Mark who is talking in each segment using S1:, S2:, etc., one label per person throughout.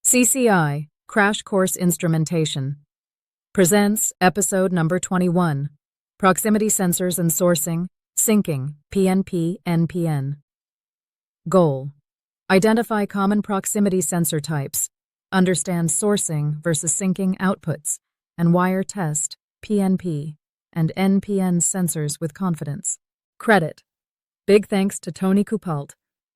S1: CCI, Crash Course Instrumentation, presents episode number 21, Proximity Sensors and Sourcing, Syncing, PNP, NPN. Goal: identify common proximity sensor types, understand sourcing versus syncing outputs, and wire test PNP and NPN sensors with confidence. Credit: big thanks to Tony Kuphaldt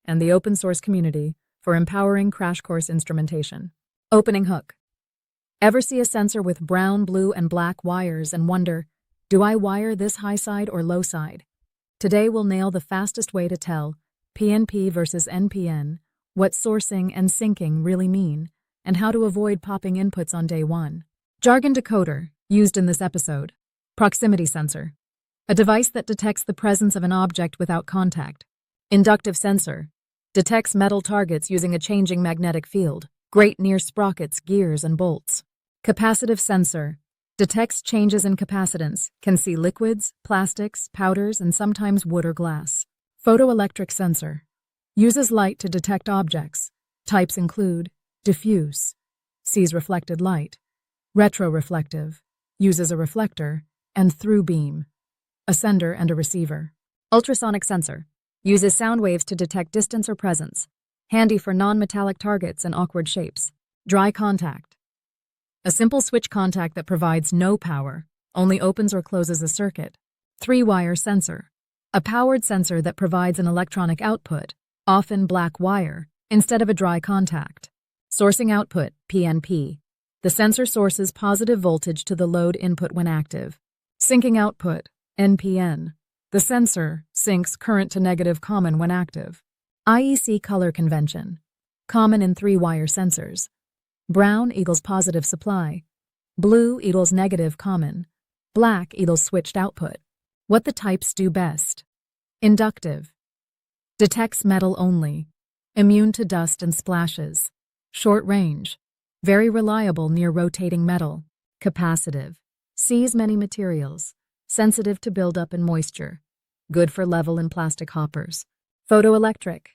S1: and the open source community for empowering Crash Course Instrumentation. Opening hook. Ever see a sensor with brown, blue, and black wires and wonder, do I wire this high side or low side? Today we'll nail the fastest way to tell PNP versus NPN, what sourcing and syncing really mean, and how to avoid popping inputs on day one. Jargon decoder, used in this episode. Proximity sensor, a device that detects the presence of an object without contact. Inductive sensor, detects metal targets using a changing magnetic field, great near sprockets, gears, and bolts. Capacitive sensor, detects changes in capacitance, can see liquids, plastics, powders, and sometimes wood or glass. Photoelectric sensor, uses light to detect objects. Types include diffuse, sees reflected light, retroreflective, uses a reflector, and through beam, a sender and a receiver. Ultrasonic sensor, uses sound waves to detect distance or presence, handy for non-metallic targets and awkward shapes. Dry contact, a simple switch contact that provides no power, only opens or closes a circuit. Three-wire sensor, a powered sensor that provides an electronic output, often black wire, instead of a dry contact. Sourcing output, PNP, the sensor sources positive voltage to the load input when active. Syncing output, NPN, the sensor syncs current to negative common when active. IEC color convention, common in three-wire sensors. Brown equals positive supply, blue equals negative common, black equals switched output. What the types do best. Inductive, detects metal only, immune to dust and splashes. Short range, very reliable near rotating metal. Capacitive, sees many materials, sensitive to buildup and moisture, good for level and plastic hoppers. Photoelectric,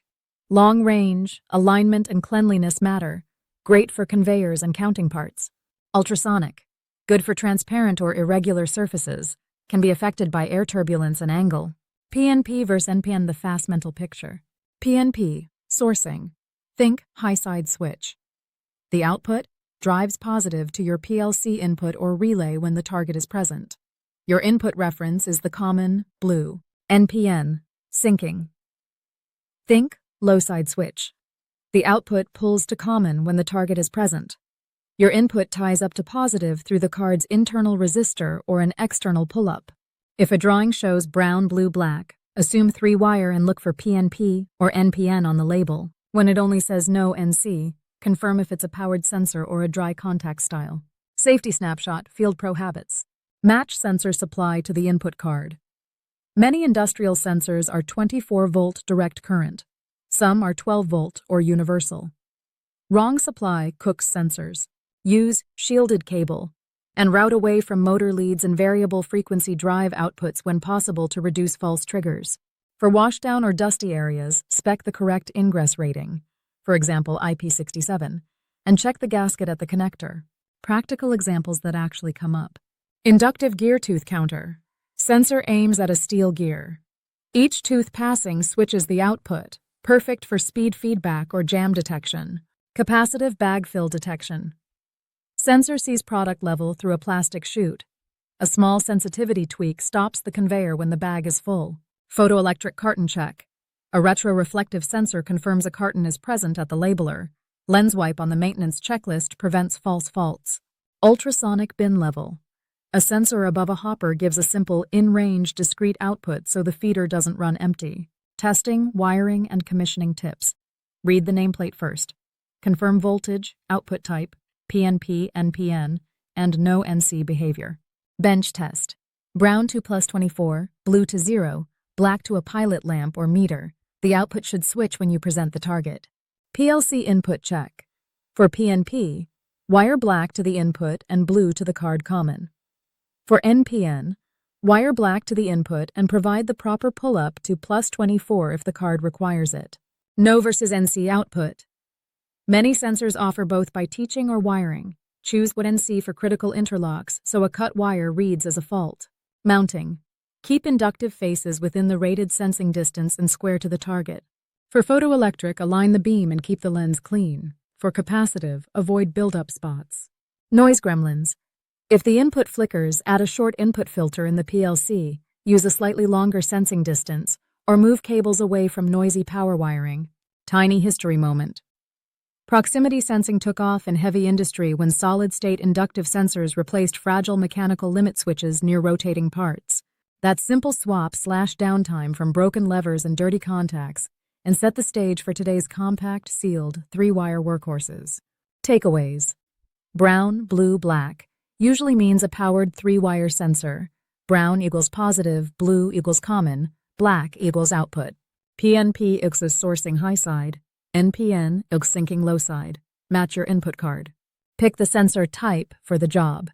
S1: long range, alignment and cleanliness matter, great for conveyors and counting parts. Ultrasonic, good for transparent or irregular surfaces, can be affected by air turbulence and angle. PNP versus NPN, the fast mental picture. PNP, sourcing, think high side switch. The output drives positive to your PLC input or relay when the target is present. Your input reference is the common, blue. NPN, syncing. Think low side switch. The output pulls to common when the target is present. Your input ties up to positive through the card's internal resistor or an external pull-up. If a drawing shows brown, blue, black, assume three-wire and look for PNP or NPN on the label. When it only says no NC, confirm if it's a powered sensor or a dry contact style. Safety snapshot, Field Pro habits. Match sensor supply to the input card. Many industrial sensors are 24-volt direct current. Some are 12-volt or universal. Wrong supply cooks sensors. Use shielded cable and route away from motor leads and variable frequency drive outputs when possible to reduce false triggers. For washdown or dusty areas, spec the correct ingress rating, for example IP67, and check the gasket at the connector. Practical examples that actually come up. Inductive gear tooth counter. Sensor aims at a steel gear. Each tooth passing switches the output, perfect for speed feedback or jam detection. Capacitive bag fill detection. Sensor sees product level through a plastic chute. A small sensitivity tweak stops the conveyor when the bag is full. Photoelectric carton check. A retroreflective sensor confirms a carton is present at the labeler. Lens wipe on the maintenance checklist prevents false faults. Ultrasonic bin level. A sensor above a hopper gives a simple in-range discrete output so the feeder doesn't run empty. Testing, wiring, and commissioning tips. Read the nameplate first. Confirm voltage, output type, PNP, NPN, and no NC behavior. Bench test. Brown to +24, blue to 0, black to a pilot lamp or meter. The output should switch when you present the target. PLC input check. For PNP, wire black to the input and blue to the card common. For NPN, wire black to the input and provide the proper pull-up to +24 if the card requires it. No versus NC output. Many sensors offer both by teaching or wiring. Choose what NC for critical interlocks so a cut wire reads as a fault. Mounting. Keep inductive faces within the rated sensing distance and square to the target. For photoelectric, align the beam and keep the lens clean. For capacitive, avoid build-up spots. Noise gremlins. If the input flickers, add a short input filter in the PLC, use a slightly longer sensing distance, or move cables away from noisy power wiring. Tiny history moment. Proximity sensing took off in heavy industry when solid-state inductive sensors replaced fragile mechanical limit switches near rotating parts. That simple swap slashed downtime from broken levers and dirty contacts and set the stage for today's compact, sealed, 3-wire workhorses. Takeaways. Brown, blue, black usually means a powered 3-wire sensor. Brown equals positive, blue equals common, black equals output. PNP equals sourcing high side, NPN equals syncing low side. Match your input card. Pick the sensor type for the job.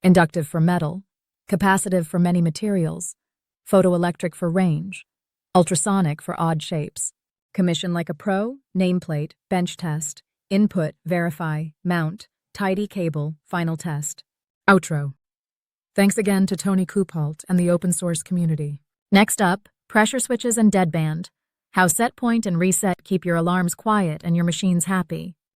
S1: Inductive for metal, capacitive for many materials, photoelectric for range, ultrasonic for odd shapes. Commission like a pro, nameplate, bench test, input, verify, mount, tidy cable, final test. Outro. Thanks again to Tony Kuphaldt and the open source community. Next up, pressure switches and deadband. How set point and reset keep your alarms quiet and your machines happy.